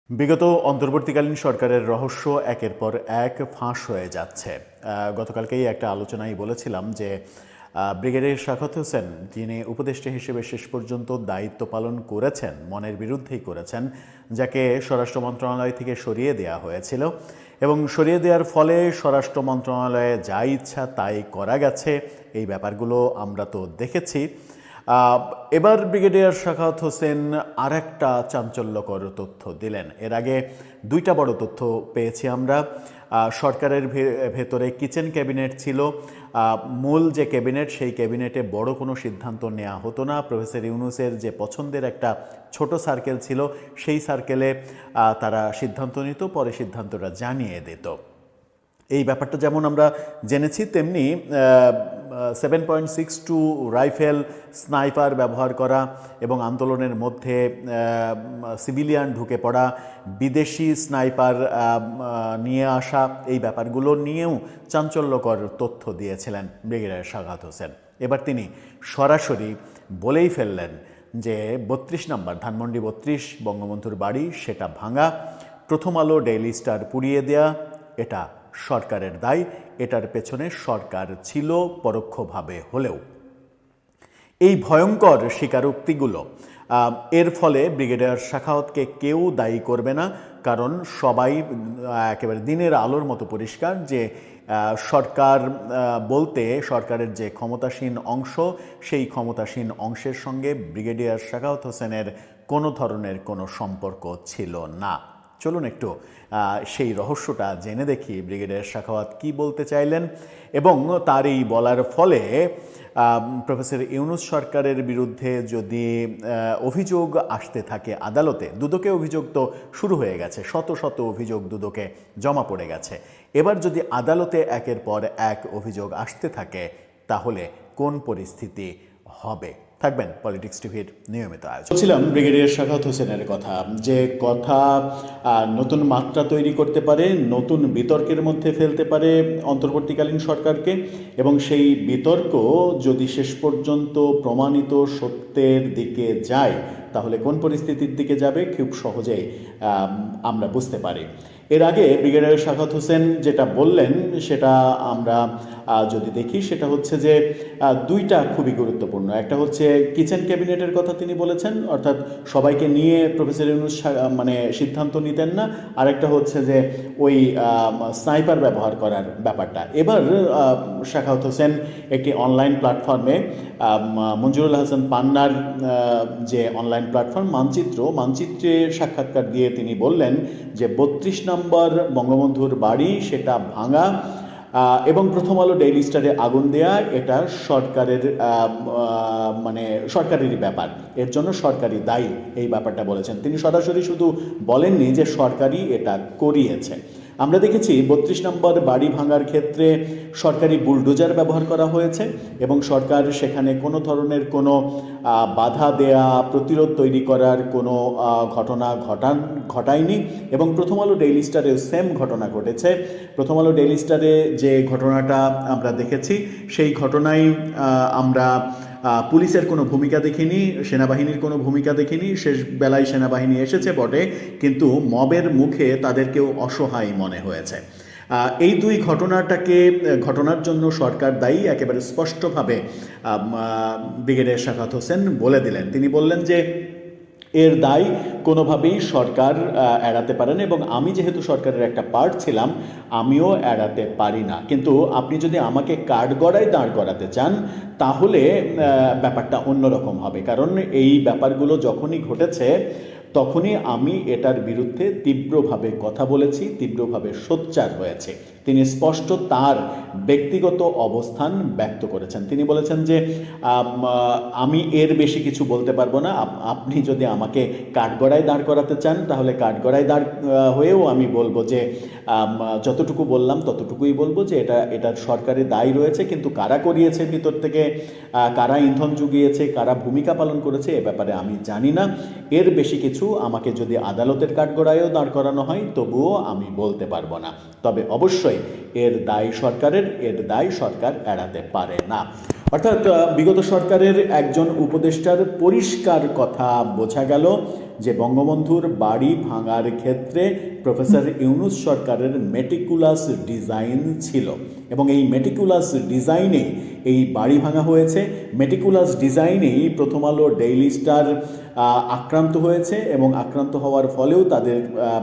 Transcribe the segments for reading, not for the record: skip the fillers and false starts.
বিগত অন্তর্বর্তীকালীন সরকারের রহস্য একের পর এক ফাঁস হয়ে যাচ্ছে। গতকালকেই একটা আলোচনায় বলেছিলাম যে ব্রিগেডিয়ার শাখাওয়াত হোসেন, যিনি উপদেষ্টা হিসেবে শেষ পর্যন্ত দায়িত্ব পালন করেছেন, মনের বিরুদ্ধেই করেছেন, যাকে স্বরাষ্ট্র মন্ত্রণালয় থেকে সরিয়ে দেওয়া হয়েছিল এবং সরিয়ে দেওয়ার ফলে স্বরাষ্ট্র মন্ত্রণালয়ে যা ইচ্ছা তাই করা গেছে, এই ব্যাপারগুলো আমরা তো দেখেছি। এবার ব্রিগেডিয়ার শাখাওয়াত হোসেন আর একটা চাঞ্চল্যকর তথ্য দিলেন। এর আগে দুইটা বড় তথ্য পেয়েছি আমরা। সরকারের ভেতরে কিচেন ক্যাবিনেট ছিল। মূল যে ক্যাবিনেট, সেই ক্যাবিনেটে বড় কোনো সিদ্ধান্ত নেওয়া হতো না। প্রফেসর ইউনূসের যে পছন্দের একটা ছোট সার্কেল ছিল, সেই সার্কেলে তারা সিদ্ধান্ত নিত, পরে সিদ্ধান্তটা জানিয়ে দিত। এই ব্যাপারটা যেমন আমরা জেনেছি, তেমনি 7.62 রাইফেল, স্নাইপার ব্যবহার করা এবং আন্দোলনের মধ্যে সিভিলিয়ান ঢুকে পড়া, বিদেশি স্নাইপার নিয়ে আসা, এই ব্যাপারগুলো নিয়েও চাঞ্চল্যকর তথ্য দিয়েছিলেন ব্রিগেডিয়ার শাখাওয়াত হোসেন। এবার তিনি সরাসরি বলেই ফেললেন যে 32 নম্বর ধানমন্ডি 32 বঙ্গবন্ধুর বাড়ি, সেটা ভাঙা, প্রথম আলো, ডেইলি স্টার পুড়িয়ে দেয়া, এটা সরকারের দায়, এটার পেছনে সরকার ছিল পরোক্ষভাবে হলেও। এই ভয়ঙ্কর স্বীকারোক্তিগুলো, এর ফলে ব্রিগেডিয়ার শাখাওয়াতকে কেউ দায়ী করবে না, কারণ সবাই একেবারে দিনের আলোর মতো পরিষ্কার যে সরকার বলতে সরকারের যে ক্ষমতাসীন অংশ, সেই ক্ষমতাসীন অংশের সঙ্গে ব্রিগেডিয়ার শাখাওয়াত হোসেনের কোনো ধরনের কোনো সম্পর্ক ছিল না। চলুন একটু সেই রহস্যটা জেনে দেখি ব্রিগেডিয়ার শাখাওয়াত কি বলতে চাইলেন, এবং তার এই বলার ফলে প্রফেসর ইউনূস সরকারের বিরুদ্ধে যদি অভিযোগ আসতে থাকে আদালতে, দুদকে অভিযোগ তো শুরু হয়ে গেছে, শত শত অভিযোগ দুদকে জমা পড়ে গেছে, এবার যদি আদালতে একের পর এক অভিযোগ আসতে থাকে, তাহলে কোন পরিস্থিতি হবে? থাকবেন পলিটিক্স টিভির নিয়মিত আয়োজন। বলছিলাম ব্রিগেডিয়ার শাখাওয়াত হোসেনের কথা, যে কথা নতুন মাত্রা তৈরি করতে পারে, নতুন বিতর্কের মধ্যে ফেলতে পারে অন্তর্বর্তীকালীন সরকারকে, এবং সেই বিতর্ক যদি শেষ পর্যন্ত প্রমাণিত সত্যের দিকে যায়, তাহলে কোন পরিস্থিতির দিকে যাবে খুব সহজেই আমরা বুঝতে পারি। এর আগে ব্রিগেডিয়ার শাখাওয়াত হোসেন যেটা বললেন, সেটা আমরা যদি দেখি, সেটা হচ্ছে যে দুইটা খুবই গুরুত্বপূর্ণ। একটা হচ্ছে কিচেন ক্যাবিনেটের কথা তিনি বলেছেন, অর্থাৎ সবাইকে নিয়ে প্রফেসর ইউনূস মানে সিদ্ধান্ত নিতেন না। আরেকটা হচ্ছে যে ওই স্নাইপার ব্যবহার করার ব্যাপারটা। এবার শাখাওয়াত হোসেন একটি অনলাইন প্ল্যাটফর্মে, মঞ্জুরুল হাসান পান্নার যে অনলাইন প্ল্যাটফর্ম মানচিত্রে সাক্ষাৎকার দিয়ে তিনি বললেন যে 32 নম্বর বঙ্গবন্ধুর বাড়ি, সেটা ভাঙা এবং প্রথম আলো, ডেইলি স্টারে আগুন দেয়া, এটা সরকারের মানে সরকারেরই ব্যাপার, এর জন্য সরকারি দায়ী, এই ব্যাপারটা বলেছেন তিনি। সরাসরি শুধু বলেননি যে সরকারই এটা করিয়েছে। আমরা দেখেছি 32 নম্বর বাড়ি ভাঙার ক্ষেত্রে সরকারি বুলডোজার ব্যবহার করা হয়েছে এবং সরকার সেখানে কোনো ধরনের কোনো বাধা দেয়া, প্রতিরোধ তৈরি করার কোনো ঘটনা ঘটায়নি। এবং প্রথম আলো, ডেইলি স্টারে সেম ঘটনা ঘটেছে। প্রথম আলো, ডেইলি স্টারে যে ঘটনাটা আমরা দেখেছি, সেই ঘটনায় আমরা পুলিশের কোনো ভূমিকা দেখিনি, সেনাবাহিনীর কোনো ভূমিকা দেখিনি। শেষ বেলায় সেনাবাহিনী এসেছে বটে, কিন্তু মবের মুখে তাদেরকেও অসহায় মনে হয়েছে। এই দুই ঘটনার জন্য সরকার দায়ী, একেবারে স্পষ্টভাবে ব্রিগেডিয়ার শাখাওয়াত হোসেন বলে দিলেন। তিনি বললেন যে এর দায় কোনোভাবেই সরকার এড়াতে পারে না, এবং আমি যেহেতু সরকারের একটা পার্ট ছিলাম, আমিও এড়াতে পারি না। কিন্তু আপনি যদি আমাকে কাঠগড়ায় দাঁড় করাতে চান, তাহলে ব্যাপারটা অন্যরকম হবে, কারণ এই ব্যাপারগুলো যখনই ঘটেছে তখনই আমি এটার বিরুদ্ধে তীব্রভাবে কথা বলেছি, তীব্রভাবে সোচ্চার হয়েছে। তিনি স্পষ্ট তার ব্যক্তিগত অবস্থান ব্যক্ত করেছেন। তিনি বলেছেন যে আমি এর বেশি কিছু বলতে পারবো না, আপনি যদি আমাকে কাঠগড়ায় দাঁড় করাতে চান, তাহলে কাঠগড়ায় দাঁড় হয়েও আমি বলবো যে যতটুকু বললাম ততটুকুই বলবো, যে এটার সরকারি দায় রয়েছে, কিন্তু কারা করিয়েছে ভিতর থেকে, কারা ইন্ধন জুগিয়েছে, কারা ভূমিকা পালন করেছে, এ ব্যাপারে আমি জানি না। এর বেশি কিছু আমাকে যদি আদালতের কাঠগড়ায়ও দাঁড় করানো হয়, তবুও আমি বলতে পারবো না। তবে অবশ্যই এর দায় সরকারের, এর দায় সরকার এড়াতে পারে না। অর্থাৎ বিগত সরকারের একজন উপদেষ্টার পরিষ্কার কথা বোঝা গেল যে বঙ্গবন্ধুর বাড়ি ভাঙার ক্ষেত্রে প্রফেসর ইউনূস সরকারের মেটিকুলাস ডিজাইন ছিল এবং এই মেটিকুলাস ডিজাইনে এই বাড়ি ভাঙা হয়েছে। মেটিকুলাস ডিজাইনেই প্রথম আলো, ডেইলি স্টার আক্রান্ত হয়েছে এবং আক্রান্ত হওয়ার ফলেও তাদের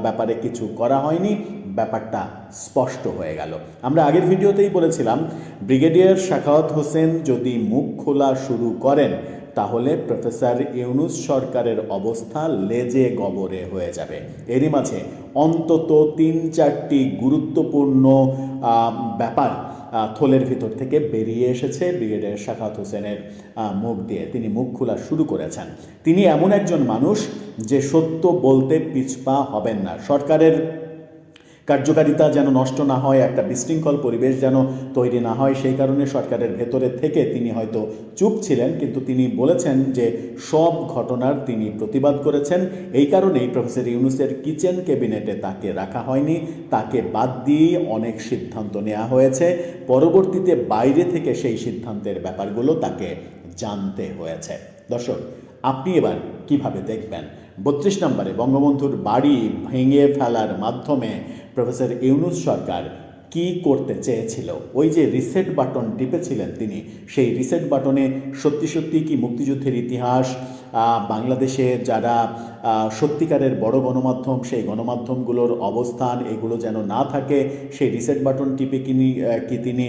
ব্যাপারে কিছু করা হয়নি। ব্যাপারটা স্পষ্ট হয়ে গেল। আমরা আগের ভিডিওতেই বলেছিলাম ব্রিগেডিয়ার সাখাওয়াত হোসেন যদি মুখ খোলা শুরু করেন তাহলে প্রফেসর ইউনূস সরকারের অবস্থা লেজে গবরে হয়ে যাবে। এরই মাঝে অন্তত 3-4টি গুরুত্বপূর্ণ ব্যাপার থলের ভিতর থেকে বেরিয়ে এসেছে ব্রিগেডিয়ার সাখাওয়াত হোসেনের মুখ দিয়ে। তিনি মুখ খোলা শুরু করেছেন। তিনি এমন একজন মানুষ যে সত্য বলতে পিছপা হবেন না। সরকারের কার্যকারিতা যেন নষ্ট না হয়, একটা বিশৃঙ্খল পরিবেশ যেন তৈরি না হয়, সেই কারণে সরকারের ভেতরে থেকে তিনি হয়তো চুপ ছিলেন, কিন্তু তিনি বলেছেন যে সব ঘটনার তিনি প্রতিবাদ করেছেন। এই কারণেই প্রফেসর ইউনূসের কিচেন ক্যাবিনেটে তাকে রাখা হয়নি, তাকে বাদ দিয়ে অনেক সিদ্ধান্ত নেওয়া হয়েছে। পরবর্তীতে বাইরে থেকে সেই সিদ্ধান্তের ব্যাপারগুলো তাকে জানতে হয়েছে। দর্শক, আপনি এবার কিভাবে দেখবেন 32 নম্বরে বঙ্গবন্ধুর বাড়ি ভেঙে ফেলার মাধ্যমে প্রফেসর ইউনূস সরকার কি করতে চেয়েছিল? ওই যে রিসেট বাটন টিপেছিলেন তিনি, সেই রিসেট বাটনে সত্যি সত্যি কি মুক্তিযুদ্ধের ইতিহাস, বাংলাদেশে যারা সত্যিকারের বড় গণমাধ্যম, সেই গণমাধ্যমগুলোর অবস্থান, এগুলো যেন না থাকে, সেই রিসেট বাটন টিপে কি তিনি